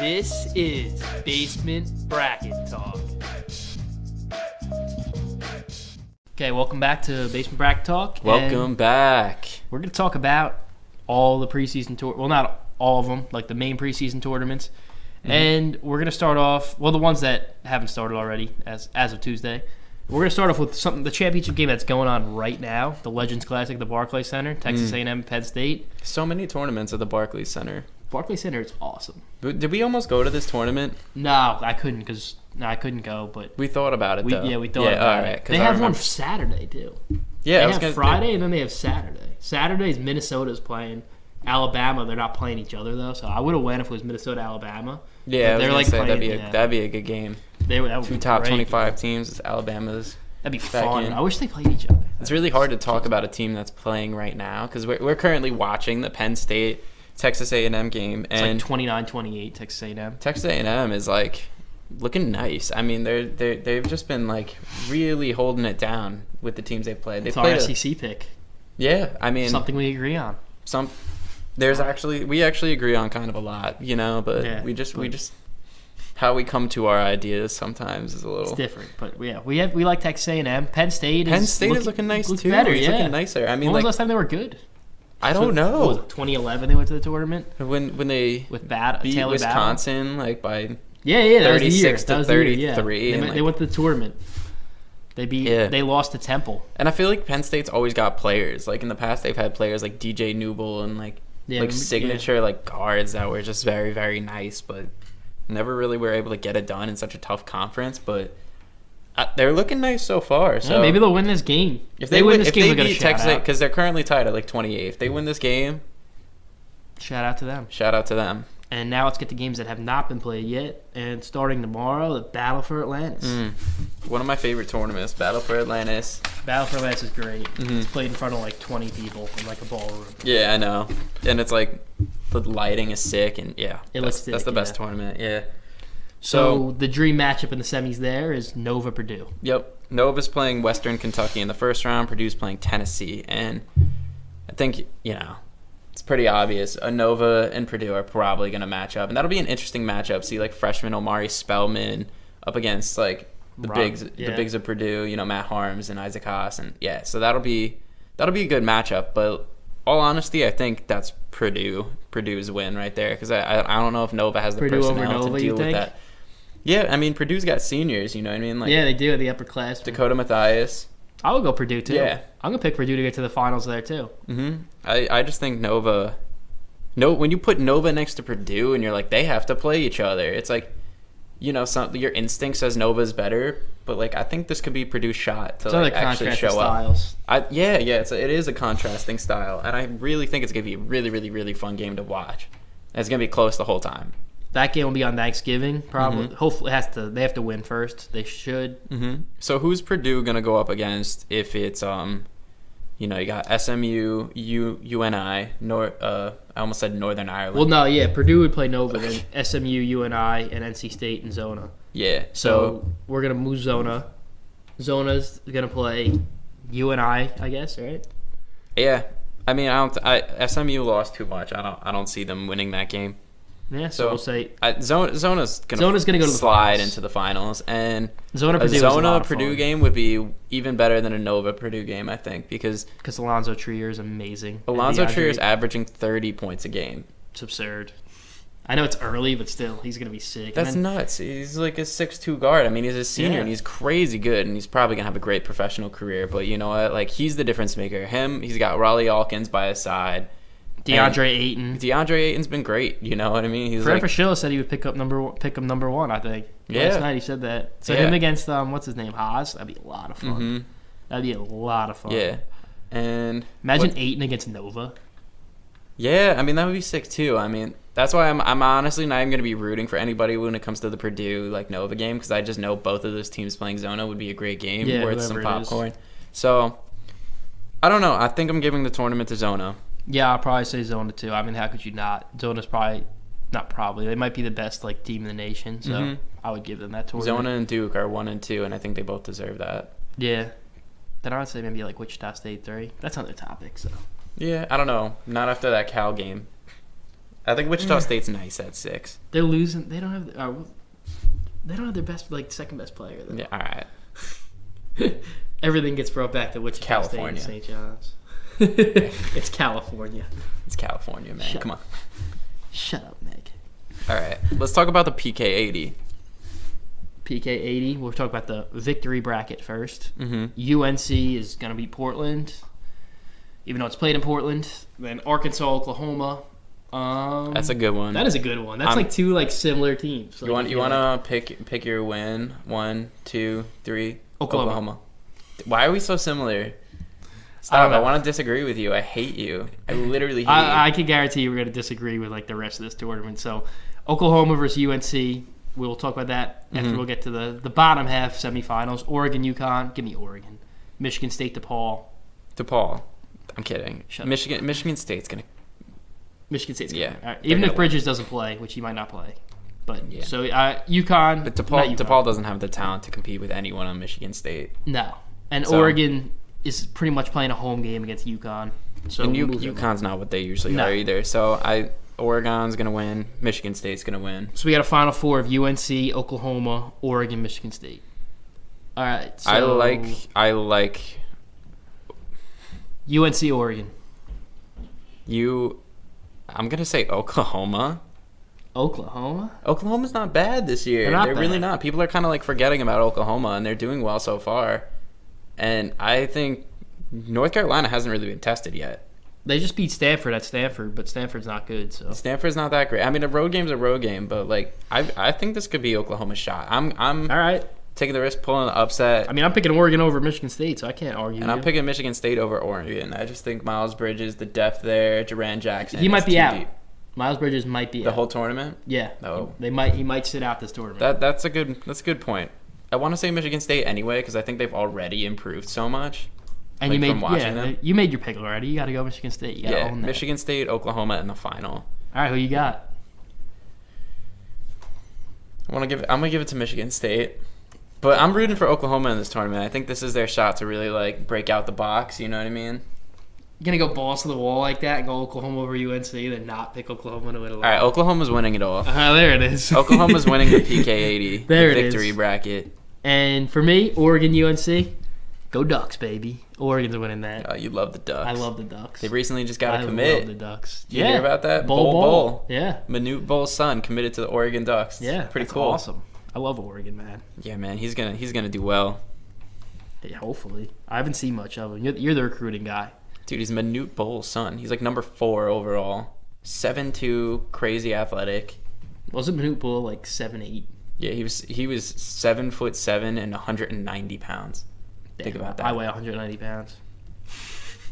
This is Basement Bracket Talk. Okay, welcome back to Basement Bracket Talk. Welcome back. We're going to talk about all the preseason tour. Well, not all of them, like the main preseason tournaments. Mm-hmm. And we're going to start off, well, the ones that haven't started already as of Tuesday. We're going to start off with the championship game that's going on right now, the Legends Classic, the Barclays Center, Texas A&M, Penn State. So many tournaments at the Barclays Center. Barclays Center is awesome. Did we almost go to this tournament? No, I couldn't I couldn't go. But we thought about it, though. Yeah, we thought about it. They have one Saturday, too. Yeah, they have Friday, and then they have Saturday. Saturday's Minnesota's playing Alabama. They're not playing each other, though, so I would have went if it was Minnesota-Alabama. Yeah, I was going to say that'd be a good game. Two top 25 teams. It's Alabama's. That'd be fun. I wish they played each other. It's really hard to talk about a team that's playing right now because we're currently watching the Penn State Texas A&M game, and it's like 29-28 Texas A&M. Texas A&M is like looking nice. I mean, they've just been like really holding it down with the teams they've played. It's our SEC pick. Yeah, I mean something we agree on. We actually agree on kind of a lot, but yeah, we just how we come to our ideas sometimes is a little different. But yeah, we like Texas A&M. Penn State is looking nice too. Better, it's looking nicer. I mean, when was the last time they were good? I don't know. What was it, 2011 they went to the tournament? When they beat Taylor Wisconsin Battle? Like by 36 to 33. Yeah. They went to the tournament. They lost to Temple. And I feel like Penn State's always got players. Like in the past they've had players like DJ Newble and signature guards that were just very, very nice, but never really were able to get it done in such a tough conference. But they're looking nice so far. So maybe they'll win this game. If they win this game, they'll get a shout out. Because they're currently tied at 28. If they win this game, shout out to them. And now let's get to games that have not been played yet. And starting tomorrow, the Battle for Atlantis. One of my favorite tournaments, Battle for Atlantis. Battle for Atlantis is great. Mm-hmm. It's played in front of 20 people in a ballroom. Yeah, I know. And it's the lighting is sick, and that's the best tournament. Yeah. So the dream matchup in the semis there is Nova Purdue. Yep. Nova's playing Western Kentucky in the first round. Purdue's playing Tennessee. And I think, it's pretty obvious. Nova and Purdue are probably going to match up. And that'll be an interesting matchup. See, freshman Omari Spellman up against, the bigs of Purdue, Matt Harms and Isaac Haas. And, so that'll be a good matchup. But all honesty, I think that's Purdue's win right there. Because I don't know if Nova has the personnel to deal with that. Yeah, I mean, Purdue's got seniors, you know what I mean? They do at the upper class. Dakota Mathias. I would go Purdue, too. Yeah. I'm going to pick Purdue to get to the finals there, too. Mm-hmm. I just think Nova... when you put Nova next to Purdue and you're they have to play each other, it's your instinct says Nova's better, but, I think this could be Purdue's shot to, actually show styles. up. It is a contrasting style, and I really think it's going to be a really, really, really fun game to watch. And it's going to be close the whole time. That game will be on Thanksgiving, probably. Mm-hmm. Hopefully, they have to win first. They should. Mm-hmm. So who's Purdue gonna go up against if it's you got SMU, UNI, I almost said Northern Ireland. Well, no, yeah, Purdue would play Nova, then SMU, UNI, and NC State and Zona. Yeah. So we're gonna move Zona. Zona's gonna play UNI, I guess, right? Yeah. I mean, SMU lost too much. I don't see them winning that game. Yeah, so we'll say Zona's gonna go to the slide into the finals, and Zona Purdue game would be even better than a Nova Purdue game, I think, because Alonzo Trier is amazing. Alonzo Trier is averaging 30 points a game. It's absurd. I know it's early, but still, he's gonna be sick. That's nuts. He's a 6'2" guard. I mean, he's a senior and he's crazy good, and he's probably gonna have a great professional career. But you know what? He's the difference maker. He's got Raleigh Alkins by his side. DeAndre Ayton. DeAndre Ayton's been great. You know what I mean? Fred Fraschilla said he would pick him number one, I think. Yeah. Last night he said that. So him against, what's his name, Haas? That'd be a lot of fun. Mm-hmm. That'd be a lot of fun. Yeah. And imagine Ayton against Nova. Yeah, I mean, that would be sick too. I mean, that's why I'm honestly not even going to be rooting for anybody when it comes to the Purdue Nova game, because I just know both of those teams playing Zona would be a great game worth some popcorn. So, I don't know. I think I'm giving the tournament to Zona. Yeah, I'll probably say Zona too. I mean, how could you not? Zona's they might be the best team in the nation, so I would give them that tournament. Zona and Duke are 1 and 2, and I think they both deserve that. Yeah. Then I would say maybe Wichita State 3. That's another topic, so. Yeah, I don't know. Not after that Cal game. I think Wichita State's nice at 6. They're losing. They don't have. They don't have their best, second best player. Though. Yeah, all right. Everything gets brought back to Wichita California. State and St. John's. It's California. It's California, man. Come on. Shut up, Meg. All right. Let's talk about the PK80. PK80. We'll talk about the victory bracket first. Mm-hmm. UNC is going to beat Portland, even though it's played in Portland. Then Arkansas, Oklahoma. That's a good one. That is a good one. That's two similar teams. You want to pick your win? 1, 2, 3. Oklahoma. Why are we so similar? Stop! I want to disagree with you. I hate you. I literally hate you. I can guarantee you we're going to disagree with the rest of this tournament. So, Oklahoma versus UNC. We'll talk about that after we'll get to the bottom half semifinals. Oregon, UConn. Give me Oregon. Michigan State, DePaul. I'm kidding. Michigan State's gonna. Michigan State's gonna. Yeah. Right. Even if Bridges doesn't play, which he might not play. But yeah. So UConn. But DePaul doesn't have the talent to compete with anyone on Michigan State. No. And Oregon is pretty much playing a home game against UConn. So and UConn's not what they usually are either. So Oregon's going to win. Michigan State's going to win. So we got a Final Four of UNC, Oklahoma, Oregon, Michigan State. All right. So I like UNC, Oregon. I'm going to say Oklahoma. Oklahoma's not bad this year. They're really not. People are kind of forgetting about Oklahoma, and they're doing well so far. And I think North Carolina hasn't really been tested yet. They just beat Stanford at Stanford, but Stanford's not good. So Stanford's not that great. I mean, a road game's a road game, but I think this could be Oklahoma's shot. I'm all right. Taking the risk, pulling the upset. I mean, I'm picking Oregon over Michigan State, so I can't argue. And I'm picking Michigan State over Oregon. I just think Miles Bridges, the depth there, Duran Jackson. He might be out. Deep. Miles Bridges might be the whole tournament. Yeah. Oh. He might sit out this tournament. That's a good point. I want to say Michigan State anyway because I think they've already improved so much. And you made your pick already. You got to go Michigan State. You got to own that. Michigan State, Oklahoma in the final. All right, who you got? I'm gonna give it to Michigan State, but I'm rooting for Oklahoma in this tournament. I think this is their shot to really break out the box. You know what I mean? You're going to go balls to the wall like that and go Oklahoma over UNC, then not pick Oklahoma to win a lot. All right, Oklahoma's winning it all. There it is. Oklahoma's winning the PK80, the victory bracket. And for me, Oregon, UNC, go Ducks, baby. Oregon's winning that. Oh, you love the Ducks. I love the Ducks. They recently just got to commit. I love the Ducks. Did you hear about that? Bull. Yeah. Manute Bull's son committed to the Oregon Ducks. Yeah, pretty that's cool. Awesome. I love Oregon, man. Yeah, man, he's gonna do well. Yeah, hopefully. I haven't seen much of him. You're the recruiting guy. Dude, he's Manute Bull's son. He's number 4 overall. 7'2", crazy athletic. Wasn't Manute Bull 7'8"? Yeah, he was 7'7" and 190 pounds. Damn, think about that. I weigh 190 pounds.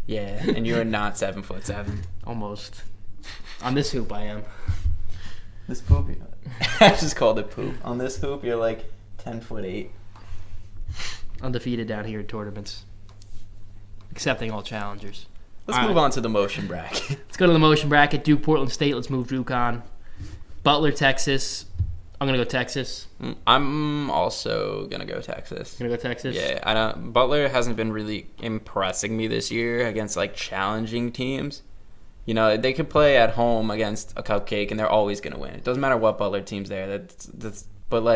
Yeah, and you're not 7'7". Almost. On this hoop, I am. This poop? I just called it poop. On this hoop, you're 10'8". Undefeated down here in tournaments. Accepting all challengers. Let's move on to the motion bracket. Let's go to the motion bracket. Duke, Portland State. Let's move Duke on. Butler, Texas. I'm going to go Texas. I'm also going to go Texas. Going to go Texas? Yeah, Butler hasn't been really impressing me this year against challenging teams. You know, they could play at home against a cupcake and they're always going to win. It doesn't matter what Butler team's there. But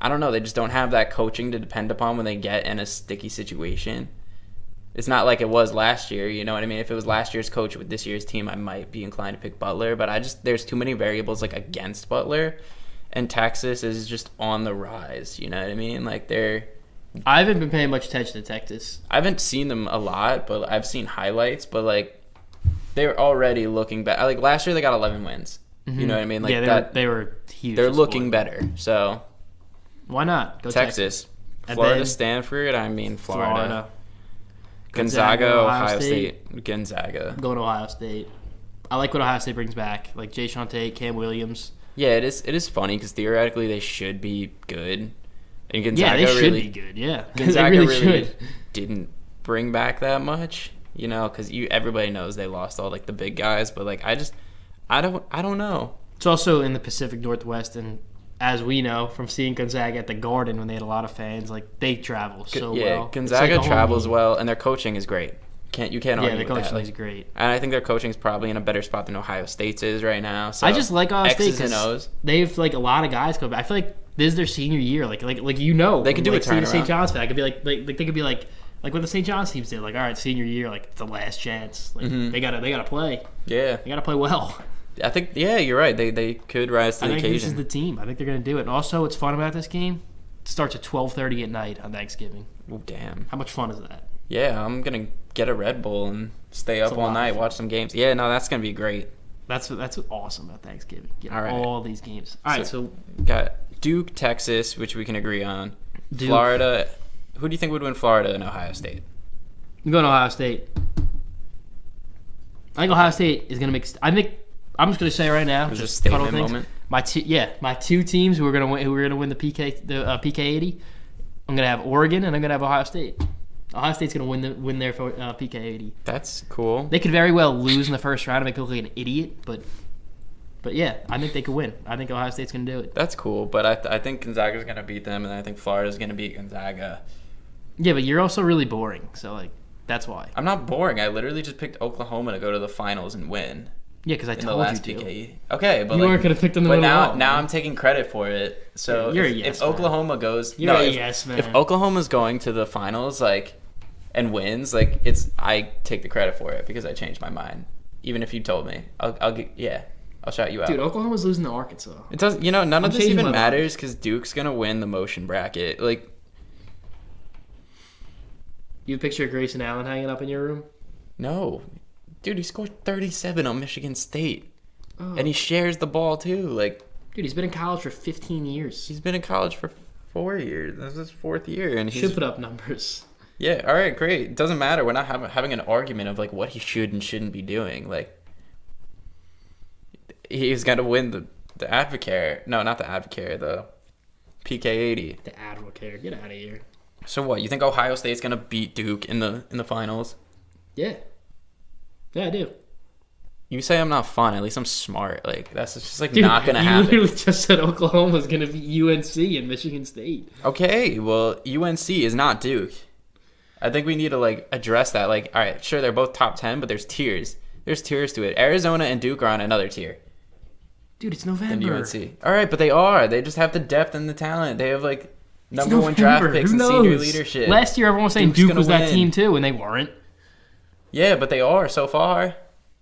I don't know. They just don't have that coaching to depend upon when they get in a sticky situation. It's not like it was last year, you know what I mean? If it was last year's coach with this year's team, I might be inclined to pick Butler. But there's too many variables against Butler, and Texas is just on the rise. You know what I mean? I haven't been paying much attention to Texas. I haven't seen them a lot, but I've seen highlights. But they're already looking better. Last year they got 11 wins. Mm-hmm. You know what I mean? They were huge. They're looking better. So why not go Texas? Florida, Stanford. I mean Florida. Gonzaga, Ohio State. Gonzaga. Going to Ohio State. I like what Ohio State brings back. Jay Shante, Cam Williams. Yeah, it is funny because theoretically they should be good. And Gonzaga they should be good, yeah. Gonzaga really didn't bring back that much, because everybody knows they lost all the big guys, but I don't know. It's also in the Pacific Northwest, and as we know from seeing Gonzaga at the Garden when they had a lot of fans, they travel so well. Yeah, Gonzaga travels well, and their coaching is great. You can't Yeah, argue their with coaching that. is great. And I think their coaching is probably in a better spot than Ohio State's is right now. So I just like Ohio State X's and because O's. they have like a lot of guys come back. I feel like this is their senior year. Like you know, They could do a seeing a St. turnaround. John's fan. I could be like they could be like what the St. John's teams did. Like, all right, senior year, like it's the last chance. Like they gotta play. Yeah, They gotta play well. I think you're right. They could rise to I the think occasion. this is the team. I think they're gonna do it. And also, what's fun about this game? It starts at 12:30 at night on Thanksgiving. Oh, damn. How much fun is that? Yeah, I'm gonna get a Red Bull and stay up a all lot of night, fun. watch some games. Yeah, no, that's gonna be great. That's what's awesome about Thanksgiving. Get All right. all these games. All right, so Got Duke, Texas, which we can agree on. Duke. Florida. Who do you think would win Florida and Ohio State? I'm going to Ohio State. I think Ohio State is gonna make. I'm just gonna say right now, Was just it a cut all statement things. moment? My two teams who are gonna win the PK 80. I'm gonna have Oregon and I'm gonna have Ohio State. Ohio State's gonna win their PK 80. That's cool. They could very well lose in the first round and make me look like an idiot, but yeah, I think they could win. I think Ohio State's gonna do it. That's cool, but I think Gonzaga's gonna beat them, and I think Florida's gonna beat Gonzaga. Yeah, but you're also really boring, so like that's why. I'm not boring. I literally just picked Oklahoma to go to the finals and win Yeah, because I in the told last you to. PKE. Okay, but You like, weren't gonna pick them to but win at now all, now man. I'm taking credit for it. So You're a if, yes if man. Oklahoma goes, You're no, a if, yes man. if Oklahoma's going to the finals, like, and wins, like, I take the credit for it because I changed my mind. Even if you told me, I'll shout you out. Dude, Oklahoma's losing to Arkansas. It does. None I'm of this changing even my mind. matters because Duke's gonna win the motion bracket. Like, You have a picture of Grayson Allen hanging up in your room? no, dude, he scored 37 on Michigan State, Oh. and he shares the ball too. Like, Dude, he's been in college for 15 years. he's been in college for 4 years. This is his 4th year, and Should he's put up numbers. yeah. All right, great. It doesn't matter. We're not having an argument of like what he should and shouldn't be doing. Like, he's got to win the Advocare. No, not the Advocare. The PK80. The Advocare. Get out of here. So what? You think Ohio State's gonna beat Duke in the finals? Yeah. Yeah, I do. You say I'm not fun. At least I'm smart. Like, that's just like Dude, not gonna you happen. literally just said Oklahoma's going to beat UNC and Michigan State. Okay, well, UNC is not Duke. I think we need to like address that. Like, all right, sure, they're both top 10, but there's tiers. There's tiers to it. Arizona and Duke are on another tier Dude, it's than November. UNC. All right, but they are. They just have the depth and the talent. They have like It's number one draft November. picks Who and senior knows? leadership. Last year, everyone was saying Duke's Duke gonna was that win. team too, and they weren't. Yeah, but they are so far.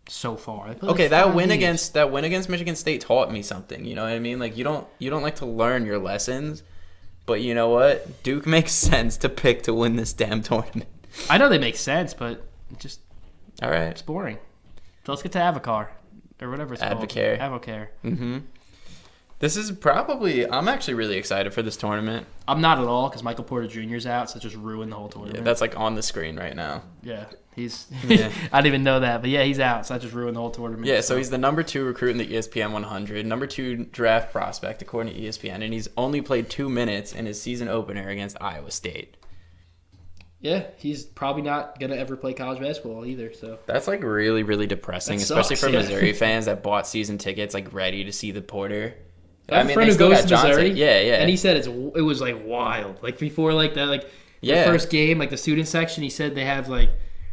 So far. They played Okay, like that 5 win games. against Michigan State taught me something. You know what I mean? Like, you don't like to learn your lessons, but you know what? Duke makes sense to pick to win this damn tournament. I know they make sense, but it's All right. it's boring. So let's get to Avocar or whatever it's Advocare. called. Avocare. Mm-hmm. This is probably. I'm actually really excited for this tournament. I'm not at all because Michael Porter Jr.'s out, so it just ruined the whole Yeah, tournament. that's like on the screen right now. Yeah, he's. Yeah. I didn't even know that, but yeah, he's out, so that just ruined the whole tournament. Yeah, so he's the number 2 recruit in the E ESPN 100, number 2 draft prospect according to ESPN, and he's only played 2 minutes in his season opener against Iowa State. Yeah, he's probably not gonna ever play college basketball either. So That's like really, really depressing, That especially sucks, for yeah. Missouri fans that bought season tickets like ready to see the Porter. I have a friend they who still goes got to Johnson. Missouri. Yeah, yeah. And he said it was like wild. Like before, like that, like Yeah. the first game, like the student section. He said they have like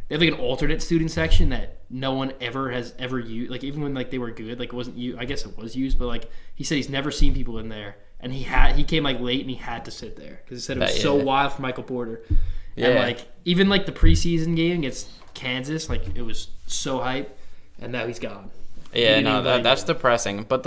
an alternate student section that no one has ever used. Like even when like they were good, like it wasn't you. I guess it was used, but like he said he's never seen people in there, and he came like late and he had to sit there because he said it was so Yeah. wild for Michael Porter. Yeah. And like even like the preseason game against Kansas, like it was so hype, and now he's gone. He Yeah, didn't no, even that's depressing. But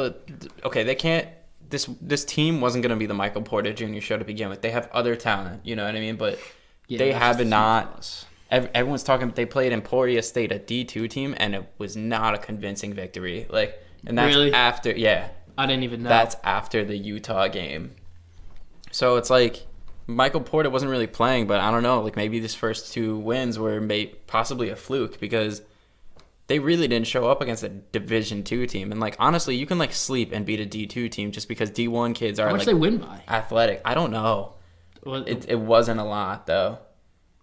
they can't. This team wasn't going to be the Michael Porter Jr. show to begin with. They have other talent, you know what I mean? But Yeah, they that's have just a not. huge loss. Everyone's talking. They played Emporia State, a D2 team, and it was not a convincing victory. Like, and that's Really? after. Yeah, I didn't even know. that's after the Utah game. So it's like Michael Porter wasn't really playing, but I don't know. Like maybe these first 2 wins were possibly a fluke because they really didn't show up against a Division II team. And like honestly, you can like sleep and beat a D2 team just because D1 kids are How much like they win by? athletic. I don't know. Well, It wasn't a lot though.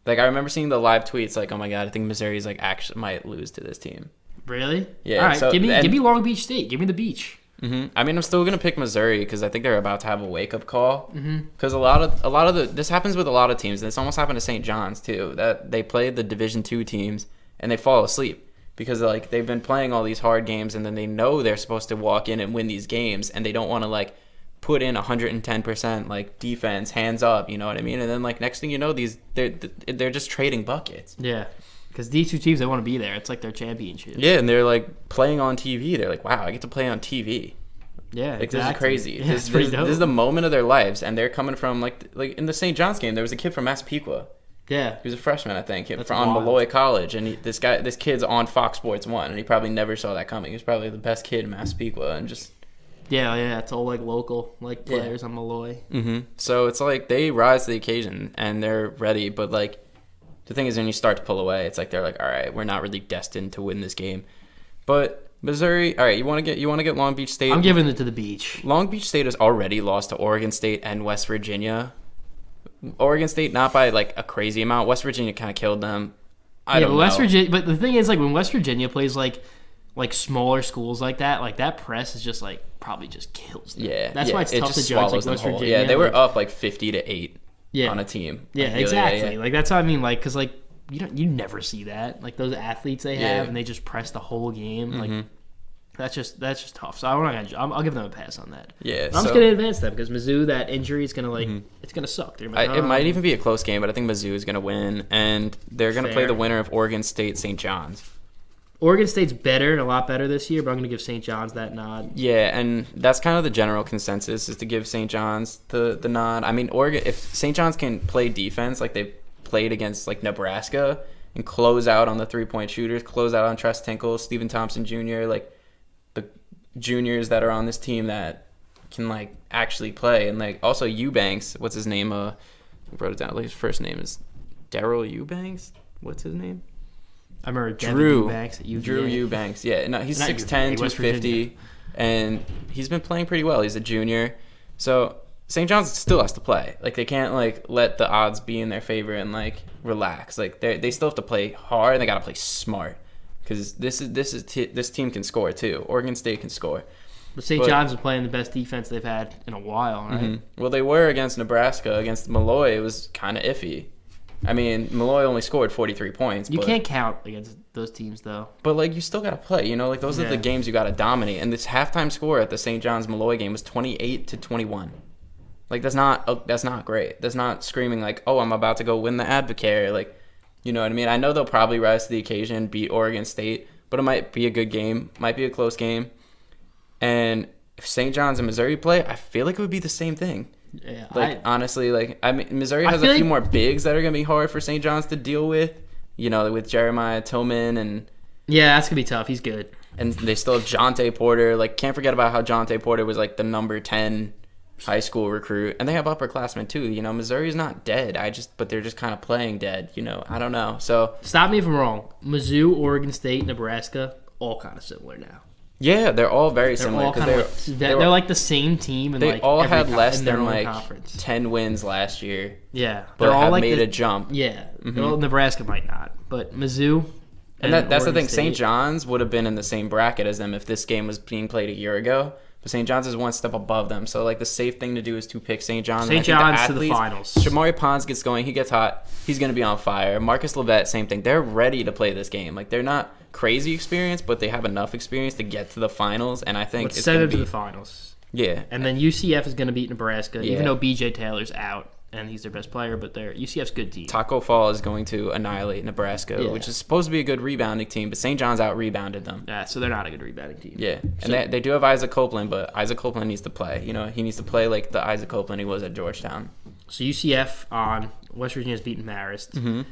Like I remember seeing the live tweets like, oh my god, I think Missouri's like actually might lose to this team. Really? Yeah, All right, so- give and- me Long Beach State. Give me the beach. I mean, I'm still gonna pick Missouri because I think they're about to have a wake up call. Because a lot of this happens with a lot of teams. This almost happened to St. John's too. That they played the Division II teams and they fall asleep because like they've been playing all these hard games, and then they know they're supposed to walk in and win these games, and they don't want to like put in 110% like defense, hands up, you know what I mean? And then like next thing you know, they're just trading buckets. Yeah. Because these two teams, they want to be there. It's like their championship. Yeah, and they're like playing on TV. They're like, wow, I get to play on TV. Yeah, like, exactly. This is crazy. Yeah, this is the moment of their lives, and they're coming from like in the St. John's game. There was a kid from Massapequa. Yeah, he was a freshman, I think, That's on wild. Malloy College, and this kid's on Fox Sports 1, and he probably never saw that coming. He was probably the best kid in Massapequa, and just yeah, it's all like local players on Malloy. Mm-hmm. So it's like they rise to the occasion and they're ready, but like the thing is, when you start to pull away, it's like they're like, all right, we're not really destined to win this game. But Missouri, all right, you want to get Long Beach State. I'm giving it to the beach. Long Beach State has already lost to Oregon State and West Virginia. Oregon State not by like a crazy amount. West Virginia kind of killed them. I don't know. West Virginia. But the thing is, like when West Virginia plays like smaller schools like that press is just like probably just kills them. Yeah, that's why it's tough to judge like West Virginia. Yeah, they were up like 50-8 yeah. on a team. Yeah, like, exactly. Yeah. Like that's what I mean. Like because like you never see that. Like those athletes they have and they just press the whole game. Mm-hmm. Like that's just tough. So I'll give them a pass on that. Yeah, I'm just gonna advance them because Mizzou, that injury is gonna it's gonna suck. It might even be a close game, but I think Mizzou is gonna win, and they're gonna play the winner of Oregon State St. John's. Oregon State's better, a lot better this year, but I'm gonna give St. John's that nod. Yeah, and that's kind of the general consensus is to give St. John's the nod. I mean, Oregon, if St. John's can play defense like they played against like Nebraska and close out on the 3-point shooters, close out on Tress Tinkle, Stephen Thompson Jr., like the juniors that are on this team that can like actually play, and like also Eubanks, what's his name? I wrote it down. Like his first name is Daryl Eubanks. What's his name? I remember Drew Eubanks at UVA. Drew Eubanks. Yeah, no, he's Not 6'10", UVA, West 250, and he's been playing pretty well. He's a junior, so St. John's still has to play. Like they can't like let the odds be in their favor and like relax. Like they still have to play hard and they got to play smart because this team can score too. Oregon State can score. But St. John's is playing the best defense they've had in a while, right? Mm-hmm. Well, they were against Nebraska. Against Malloy, it was kind of iffy. I mean, Malloy only scored 43 points. You can't count against those teams, though. But, like, you still got to play. You know, like, those are the games you got to dominate. And this halftime score at the St. John's Malloy game was 28-21. Like, that's not great. That's not screaming, like, oh, I'm about to go win the Advocate. Like, you know what I mean? I know they'll probably rise to the occasion, beat Oregon State, but it might be a good game. Might be a close game. And if St. John's and Missouri play, I feel like it would be the same thing. Yeah, honestly, like, I mean, Missouri has a few more bigs that are going to be hard for St. John's to deal with, you know, with Jeremiah Tillman and... Yeah, that's going to be tough. He's good. And they still have Jonte Porter. Like, can't forget about how Jonte Porter was, like, the number 10 high school recruit. And they have upperclassmen, too. You know, Missouri's not dead. But they're just kind of playing dead, you know. I don't know. So... Stop me if I'm wrong. Mizzou, Oregon State, Nebraska, all kind of similar now. Yeah, they're all very similar. All they're like the same team. And they like all had less than like conference. 10 wins last year. Yeah, but they're all have like made a jump. Yeah, well, Nebraska might not, but Mizzou. And that's the thing. St. John's would have been in the same bracket as them if this game was being played a year ago. But St. John's is one step above them. So like the safe thing to do is to pick St. John's. St. John's to the finals. Shamari Pons gets going. He gets hot. He's going to be on fire. Marcus Levette, same thing. They're ready to play this game. Like they're not crazy experience, but they have enough experience to get to the finals. And I think it's going to be to the finals. Yeah. And then UCF is going to beat Nebraska, even though BJ Taylor's out. And he's their best player, but UCF's good team. Taco Fall is going to annihilate Nebraska, which is supposed to be a good rebounding team, but St. John's out-rebounded them. Yeah, so they're not a good rebounding team. Yeah, and they do have Isaac Copeland, but Isaac Copeland needs to play. You know, he needs to play like the Isaac Copeland he was at Georgetown. So UCF on West Virginia's beating Marist. Mm-hmm.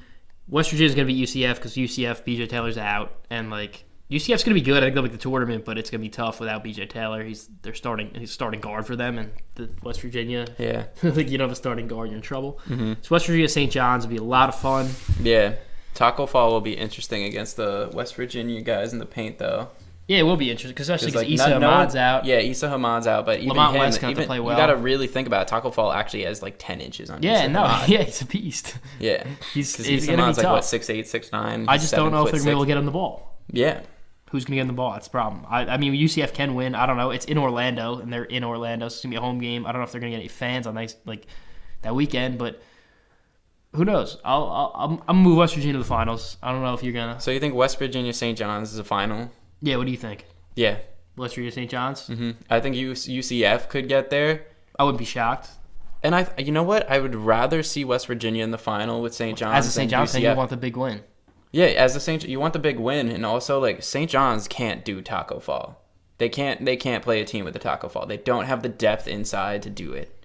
West Virginia's going to beat UCF because UCF, BJ Taylor's out, and like UCF's going to be good. I think they'll make the tournament, but it's going to be tough without BJ Taylor. He's starting guard for them, and the West Virginia. Yeah, like you don't have a starting guard, you're in trouble. Mm-hmm. So West Virginia St. John's will be a lot of fun. Yeah, Taco Fall will be interesting against the West Virginia guys in the paint, though. Yeah, it will be interesting, especially because like, Issa Ahmad's out. Yeah, Issa Ahmad's out, but even Lamont him, West's going to play well. You got to really think about it. Taco Fall actually has like 10 inches on. Yeah, Issa Ahmad. yeah, he's a beast. Yeah, he's going to be like tough. what 6'8", 6'9". I just don't know if they're going to be able to get him the ball. Yeah. Who's going to get him the ball? That's the problem. I mean, UCF can win. I don't know. It's in Orlando, and they're in Orlando, so it's going to be a home game. I don't know if they're going to get any fans on that weekend, but Who knows? I'll move West Virginia to the finals. I don't know if you're gonna. So you think West Virginia St. John's is a final? Yeah. What do you think? Yeah. West Virginia St. John's. I think UCF could get there. I wouldn't be shocked. And you know what? I would rather see West Virginia in the final with St. John's. As a St. John's fan, you want the big win. Yeah, you want the big win, and also like St. John's can't do Taco Fall. They can't play a team with the Taco Fall. They don't have the depth inside to do it.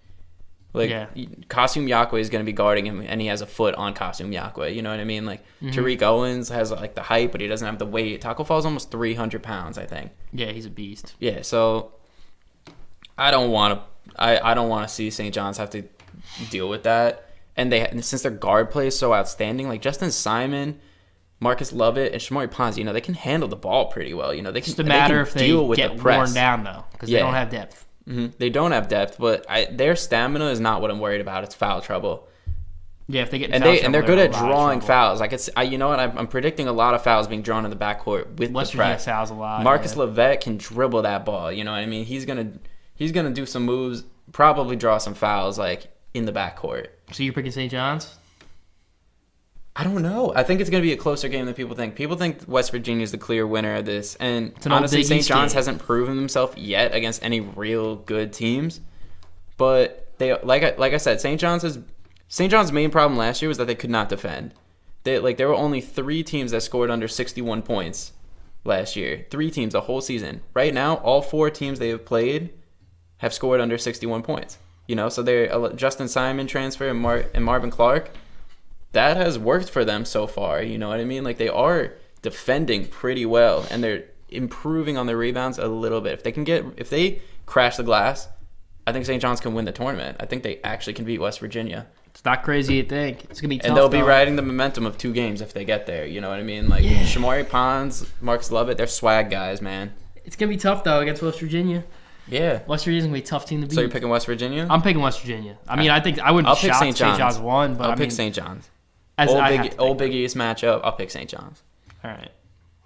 Like, Kasum Yakwe is going to be guarding him, and he has a foot on Kasum Yakwe. You know what I mean? Like, Tariq Owens has, like, the height, but he doesn't have the weight. Taco Fall is almost 300 pounds, I think. Yeah, he's a beast. Yeah, so I don't want to see St. John's have to deal with that. And since their guard play is so outstanding, like, Justin Simon, Marcus Lovett, and Shamori Pons, they can handle the ball pretty well. They can, just a matter if they deal with get the press. worn down, though, because they don't have depth. They don't have depth, but their stamina is not what I'm worried about. It's foul trouble. Yeah, if they get they're good at drawing fouls. You know what? I'm predicting a lot of fouls being drawn in the backcourt with West the Virginia press. fouls a lot. Marcus Lovett can dribble that ball. You know what I mean? He's gonna do some moves, probably draw some fouls like in the backcourt. So you're picking St. John's? I don't know. I think it's going to be a closer game than people think. People think West Virginia is the clear winner of this. And honestly, St. John's hasn't proven himself yet against any real good teams. But they, like I said, St. John's main problem last year was that they could not defend. There were only 3 teams that scored under 61 points last year. 3 teams the whole season. Right now, all 4 teams they have played have scored under 61 points. So they're Justin Simon transfer and Marvin Clark. That has worked for them so far. You know what I mean? Like, they are defending pretty well, and they're improving on their rebounds a little bit. If they crash the glass, I think St. John's can win the tournament. I think they actually can beat West Virginia. It's not crazy to think. It's gonna be tough. And they'll be riding the momentum of 2 games if they get there. You know what I mean? Like, Shamori Pons, Marcus Lovett, they're swag guys, man. It's gonna be tough though against West Virginia. Yeah. West Virginia's gonna be a tough team to beat. So you're picking West Virginia? I'm picking West Virginia. I mean, I think I wouldn't be shocked if St. John's won, but I'll pick St. John's. Old Big East matchup, I'll pick St. John's. All right.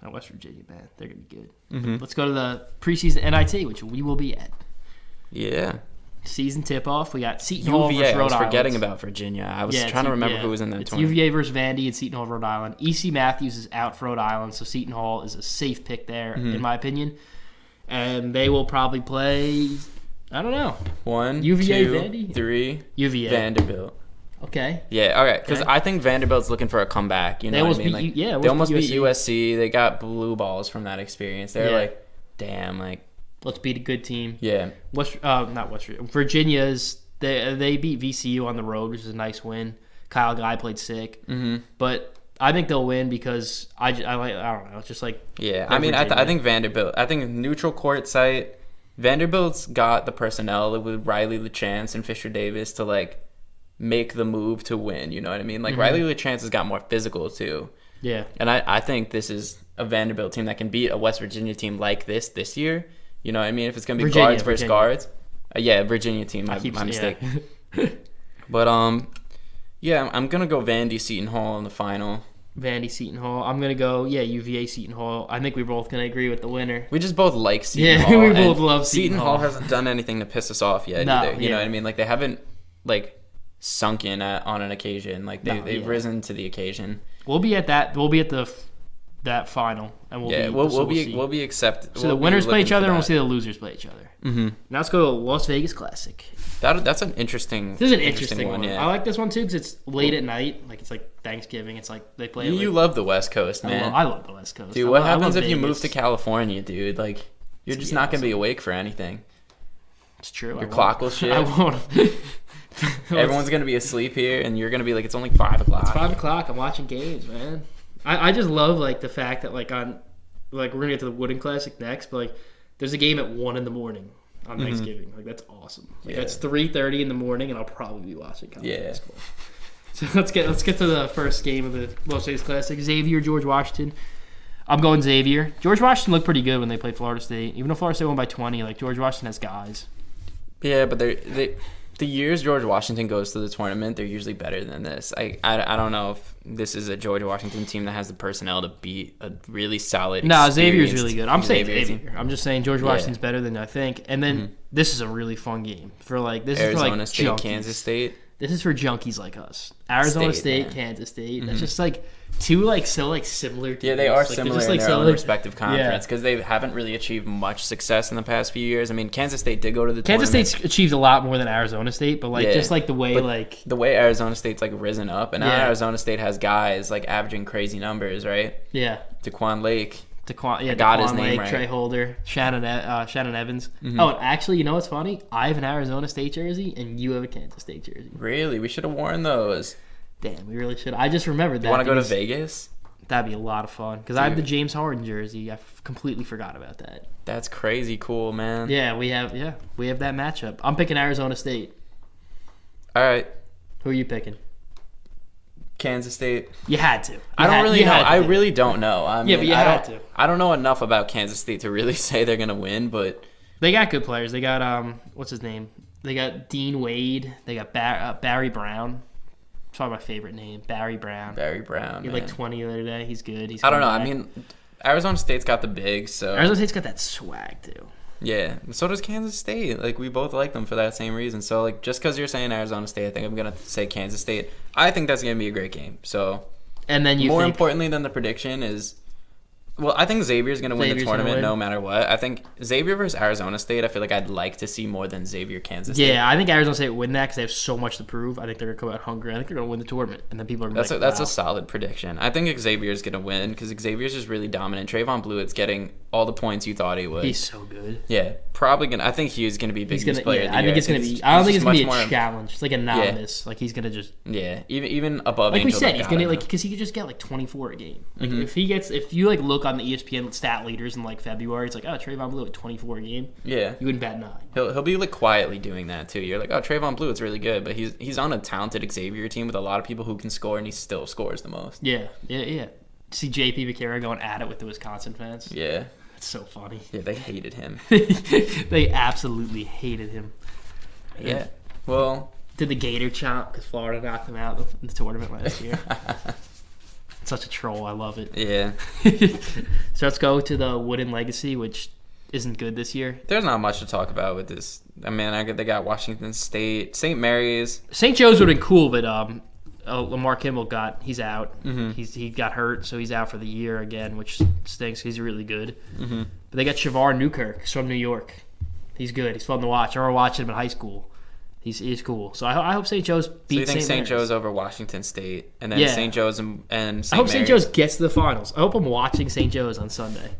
Now, West Virginia, man, they're going to be good. Let's go to the preseason NIT, which we will be at. Yeah. Season tip-off. We got Seton Hall versus Rhode Island. I was forgetting about Virginia. I was trying to remember who was in that tournament. UVA versus Vandy and Seton Hall, Rhode Island. E.C. Matthews is out for Rhode Island, so Seton Hall is a safe pick there, in my opinion. And they will probably play, I don't know. 1, UVA, 2, Vandy? 3, UVA. Vanderbilt. Okay. Yeah, all right. Because I think Vanderbilt's looking for a comeback. You know what I mean? They almost beat USC. They got blue balls from that experience. They're like, damn, like, let's beat a good team. Yeah. Not West Virginia. Virginia's they beat VCU on the road, which is a nice win. Kyle Guy played sick. But I think they'll win because I don't know. It's just like I think Vanderbilt. I think neutral court site. Vanderbilt's got the personnel with Riley LeChance and Fisher Davis to like make the move to win. You know what I mean? Like Riley LeChance has got more physical too. Yeah. And I think this is a Vanderbilt team that can beat a West Virginia team like this year. You know what I mean? If it's gonna be guards versus guards. Virginia team. My mistake. But I'm gonna go Vandy Seton Hall in the final. Vandy Seton Hall. I'm gonna go UVA Seton Hall. I think we're both gonna agree with the winner. We just both like Seton Hall. Yeah, we both love Seton Hall. Hasn't done anything to piss us off yet either. You know what I mean? Like they haven't like sunk in on an occasion. Like they've risen to the occasion. We'll be at that. We'll be at that final, and we'll be accepted. So the winners play each other, and we'll see the losers play each other. Now let's go to Las Vegas Classic. That's an interesting. This is an interesting one. Yeah. I like this one too because it's late at night. Like it's like Thanksgiving. It's like they play. You love the West Coast, man. I love the West Coast. Dude, what happens if you move to California, dude? Like you're just not gonna be awake for anything. It's true. Your clock will shift. I won't. Everyone's gonna be asleep here, and you're gonna be like, it's only 5 o'clock. It's 5 o'clock. I'm watching games, man. I just love like the fact that like we're gonna get to the Wooden Classic next, but like there's a game at 1 a.m. on Thanksgiving. Like that's awesome. Like that's 3:30 in the morning, and I'll probably be watching college basketball. So let's get to the first game of the Las Vegas Classic. Xavier, George Washington. I'm going Xavier. George Washington looked pretty good when they played Florida State. Even though Florida State won by 20, like George Washington has guys. Yeah, but the years George Washington goes to the tournament, they're usually better than this. I don't know if this is a George Washington team that has the personnel to beat a really solid. No, Xavier's really good. I'm saying Xavier. I'm just saying George Washington's better than I think. And then this is a really fun game for like this Arizona is for like State, junkies. Kansas State. This is for junkies like us. Arizona State, Kansas State. That's just like two so similar teams. Yeah, they are like, similar just, in their own respective conference because they haven't really achieved much success in the past few years. I mean, Kansas State did go to the Kansas tournament. State's achieved a lot more than Arizona State, but just like the way the way Arizona State's like risen up, and now Arizona State has guys like averaging crazy numbers, right? Yeah. Daquan Lake. I got his Daquan name Lake, right. Trey Holder, Shannon Evans. Oh, and actually, you know what's funny? I have an Arizona State jersey, and you have a Kansas State jersey. Really? We should have worn those. Damn, we really should. I just remembered that. You want to go to Vegas? That'd be a lot of fun. Because I have the James Harden jersey. I completely forgot about that. That's crazy cool, man. Yeah, we have that matchup. I'm picking Arizona State. All right. Who are you picking? Kansas State. You had to. I don't really know. I really don't know. I mean, but you had to. I don't know enough about Kansas State to really say they're going to win, but they got good players. They got what's his name? They got Dean Wade. They got Barry Brown. That's probably my favorite name, Barry Brown. Barry Brown. He had like 20 the other day. He's good. I don't know. I mean, Arizona State's got the big, so Arizona State's got that swag too. Yeah, so does Kansas State. Like, we both like them for that same reason. So, like, just because you're saying Arizona State, I think I'm going to say Kansas State. I think that's going to be a great game. So, and then more importantly than the prediction is, well, I think Xavier's going to win the tournament no matter what. I think Xavier versus Arizona State, I feel like I'd like to see more than Xavier Kansas State. Yeah, I think Arizona State will win that because they have so much to prove. I think they're going to come out hungry. I think they're going to win the tournament, and then people are going to That's a solid prediction. I think Xavier's going to win because Xavier's just really dominant. Trayvon Bluett's getting all the points you thought he would. He's so good. Yeah, probably going to. I think he's going to be Big East player of the year. I think it's going to be. I don't think it's going to be a challenge. It's like a novice. Like, he's going to just. Yeah, even above. Like we said, he's going to because he could just get like 24 a game. Like if you like look on the ESPN stat leaders in like February, it's like, oh, Trayvon Bluett 24 a game. Yeah, you wouldn't bat 9. He'll be like quietly doing that too. You're like, oh, Trayvon Bluett's really good, but he's on a talented Xavier team with a lot of people who can score, and he still scores the most. Yeah. See JP Vaquero going at it with the Wisconsin fans. Yeah. It's so funny. Yeah, they hated him. They absolutely hated him. Yeah. Well, did the Gator chomp because Florida knocked him out in the tournament last year. Such a troll. I love it. Yeah. So let's go to the Wooden Legacy, which isn't good this year. There's not much to talk about with this. I mean, they got Washington State, St. Mary's. St. Joe's would have been cool, but Lamar Kimball he out. Mm-hmm. He got hurt, so he's out for the year again, which stinks. He's really good. Mm-hmm. But they got Shavar Newkirk from New York. He's good. He's fun to watch. I remember watching him in high school. He's cool. So I hope St. Joe's beats St. So you think St. Joe's over Washington State, and then St. Joe's and St. Mary's? I hope St. Joe's gets to the finals. I hope I'm watching St. Joe's on Sunday.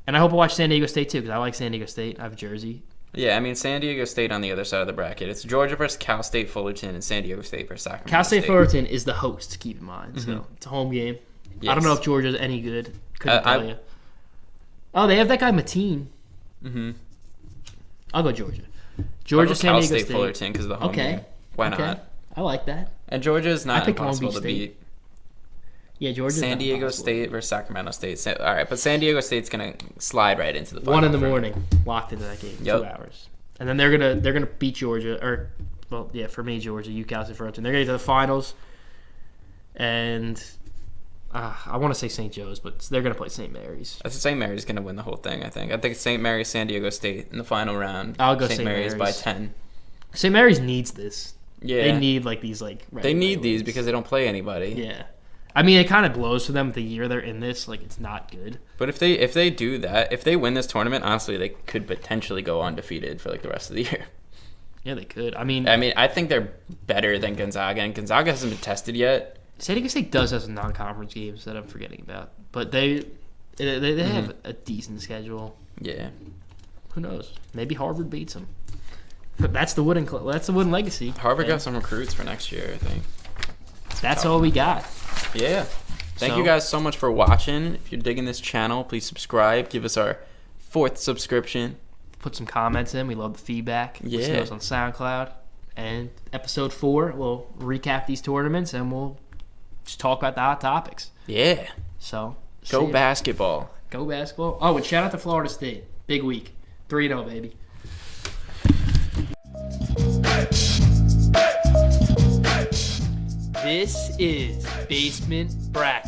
And I hope I watch San Diego State too, because I like San Diego State. I have a jersey. Yeah, I mean, San Diego State on the other side of the bracket. It's Georgia versus Cal State Fullerton and San Diego State versus Sacramento Cal State Fullerton is the host, keep in mind. Mm-hmm. So it's a home game. Yes. I don't know if Georgia's any good. Couldn't tell you. Oh, they have that guy Mateen. Mm-hmm. I'll go Georgia. Georgia, San Diego State. Fullerton because of the home game. Why not? I like that. And Georgia's not impossible to beat. Yeah, Georgia. San Diego State versus Sacramento State. All right, but San Diego State's gonna slide right into the final. 1 in the morning, locked into that game. Yep. 2 hours, and then they're gonna beat Georgia, for me, Georgia, UCal, and Fullerton. They're gonna get to the finals, and I want to say St. Joe's, but they're gonna play St. Mary's. St. Mary's gonna win the whole thing. I think St. Mary's, San Diego State in the final round. I'll go St. Mary's by 10. St. Mary's needs this. Yeah, they need these They need these because they don't play anybody. Yeah. I mean, it kind of blows for them the year they're in this. Like, it's not good. But if they do that, if they win this tournament, honestly, they could potentially go undefeated for the rest of the year. Yeah, they could. I mean, I think they're better than Gonzaga, and Gonzaga hasn't been tested yet. San Diego State does have some non-conference games that I'm forgetting about, but they have a decent schedule. Yeah. Who knows? Maybe Harvard beats them. That's the Wooden Legacy. Harvard got some recruits for next year, I think. That's all we got. Yeah. Thank you guys so much for watching. If you're digging this channel, please subscribe. Give us our 4th subscription. Put some comments in. We love the feedback. Yeah. Listen to us on SoundCloud. And episode 4, we'll recap these tournaments and we'll just talk about the hot topics. Yeah. So, go basketball. Go basketball. Oh, and shout out to Florida State. Big week. 3-0, baby. This is Basement Bracket.